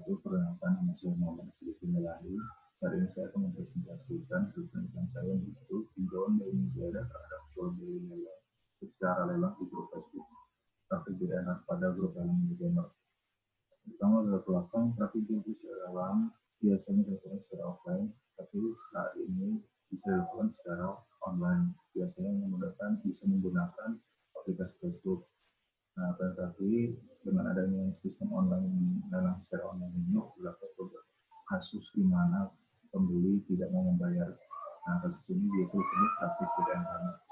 wabarakatuh. Perkenalkan, nama saya Muhammad Asyiddin Melayu. Saat ini saya akan mempresentasikan tentang saya untuk tinjauan dari negara terhadap jual beli lelang secara lelang di grup Facebook. Traffic didapat pada grup lelang di gamer. Pertama adalah belakang, traffic jual beli secara lelang biasanya dilakukan secara offline, tapi saat ini bisa dilakukan secara online. Biasanya bisa menggunakan aplikasi Facebook. Nah, tetapi dengan adanya sistem online lelang secara online ini berlaku kasus di mana pembeli tidak mau membayar. Nah, kasus ini biasa disebut traffic dead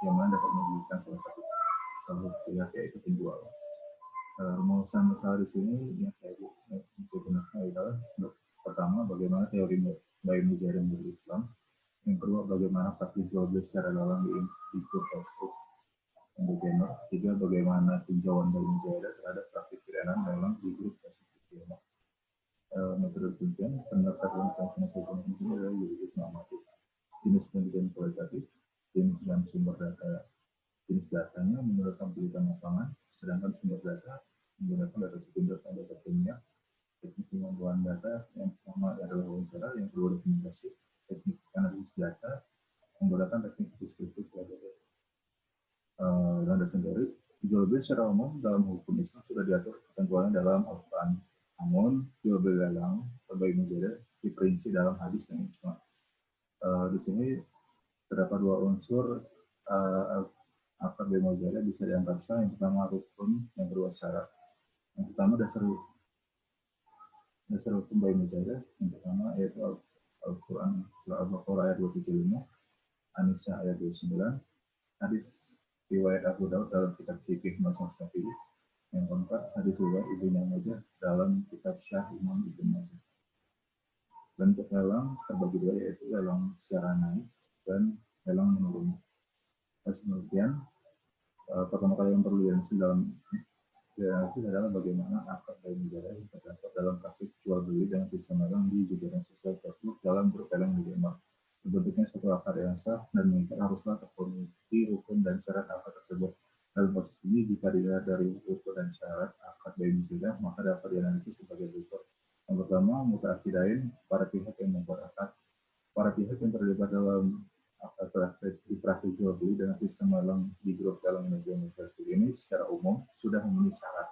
yang mana dapat merugikan salah satu pihak yaitu penjual. Rumusan masalah di sini yang saya gunakan adalah pertama, bagaimana teori buying media dari Islam. Yang kedua, bagaimana praktik jual beli secara lelang di grup Facebook. Yang gamer. Tiga, bagaimana tinjauan dari mujahadah terhadap praktik pidana lelang di grup Facebook gamer. Metode penelitian, pendapat dan penelitian ini adalah juridis normatif. Jenis penelitian kualitatif, jenis dan sumber data. Jenis datanya menggunakan penelitian lapangan, sedangkan sumber data menggunakan data sekunder dan data primer. Teknik pengumpulan data yang pertama adalah wawancara, yang kedua dokumentasi. Teknik analisis data menggunakan teknik deskriptif data. Dan sendiri, jual beli secara umum dalam hukum Islam sudah diatur ketentuannya dalam Al-Quran. Namun, jual beli lelang berbagai mujahadah diperinci dalam hadis dan ijma. Di sini terdapat dua unsur akad beli mujahadah bisa dianggap sah. Yang pertama rukun, yang kedua syarat. Yang pertama dasar hukum beli mujahadah. Yang pertama yaitu Al-Quran surah Al-Baqarah ayat 275, An-Nisa ayat 29, hadis riwayat Abu Daud dalam kitab Fikih Mazhab Syafi'i. Yang keempat, hadis riwayat Ibnu Majah dalam kitab Syah Imam Ibnu Majah. Bentuk lelang terbagi dua, yaitu lelang secara naik dan lelang menurun. Kemudian, pertama kali yang perlu dianalisis adalah bagaimana akad beli mujahadah yang terdapat dalam praktik jual beli dengan sistem lelang di jejaring sosial Facebook dalam grup lelang di gamer. Bentuknya suatu akad yang sah dan mengikat haruslah terpenuhi rukun dan syarat akad tersebut. Dalam posisi ini, jika dilihat dari rukun dan syarat akad beli mujahadah, maka dapat dianalisis sebagai berikut. Yang pertama, mutaakidain, para pihak yang membuat akad. Para pihak yang terlibat dalam akad praktik jual beli dengan sistem lelang di grup dalam media Facebook ini secara umum sudah memenuhi syarat.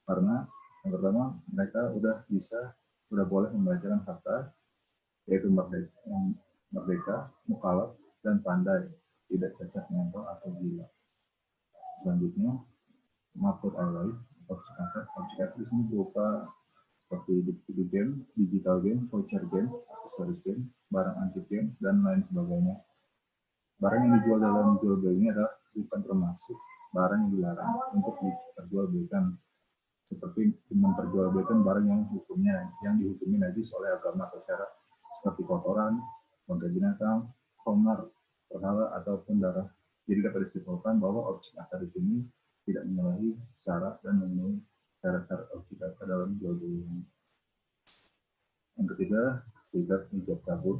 Karena yang pertama, mereka sudah boleh membacakan harta, yaitu merdeka, mukallaf, dan pandai, tidak cacat mental atau gila. Selanjutnya, mafhum alaih, objek di sini berupa seperti video game, digital game, voucher game, aksesoris game, barang antik game, dan lain sebagainya. Barang yang dijual dalam jual beli ini adalah bukan termasuk barang yang dilarang untuk diperjualbelikan, seperti memperjualbelikan barang yang dihukumi najis oleh agama atau syarat, seperti kotoran, bangkai binatang, khamar, berhala, ataupun darah. Jadi dapat disimpulkan bahwa objek akad di sini tidak menyalahi syarat dan memenuhi syarat-syarat objek akad dalam jual beli ini. Yang ketiga, sigat ijab kabul.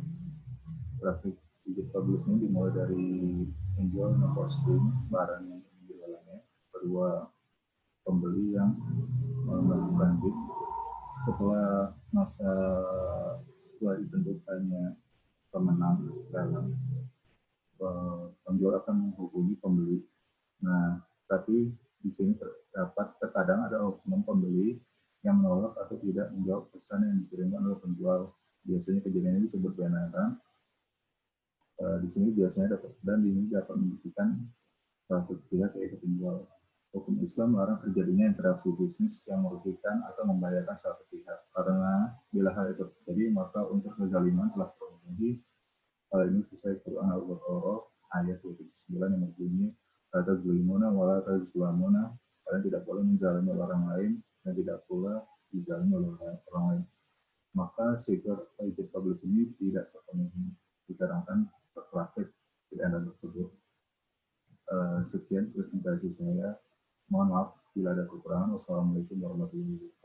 Praktik ijab kabul ini dimulai dari penjual memposting barang yang dijualnya. Kedua, pembeli yang melakukan bid. Setelah ditentukannya pemenang lelang, penjual akan menghubungi pembeli. Nah, tapi di sini terkadang ada oknum pembeli yang menolak atau tidak menjawab pesan yang dikirimkan oleh penjual. Biasanya kejadian ini disebut benaran. Di sini biasanya dapat membuktikan salah satu pihak yaitu penjual. Hukum Islam melarang terjadinya interaksi bisnis yang merugikan atau membahayakan salah satu pihak. Karena bila hal itu terjadi, maka unsur kezaliman telah terpenuhi. Hal ini sesuai Quran Al-Baqarah ayat 29 yang berbunyi, la tazlimuna wa la tazlamuna. Kalian tidak boleh menzalimi orang lain dan tidak pula dizalimi oleh orang lain. Maka sikap ijab kabul ini tidak terpenuhi dikarenakan praktik pidana tersebut. Sekian presentasi saya. Mohon maaf bila ada kekurangan. Wassalamualaikum warahmatullahi wabarakatuh.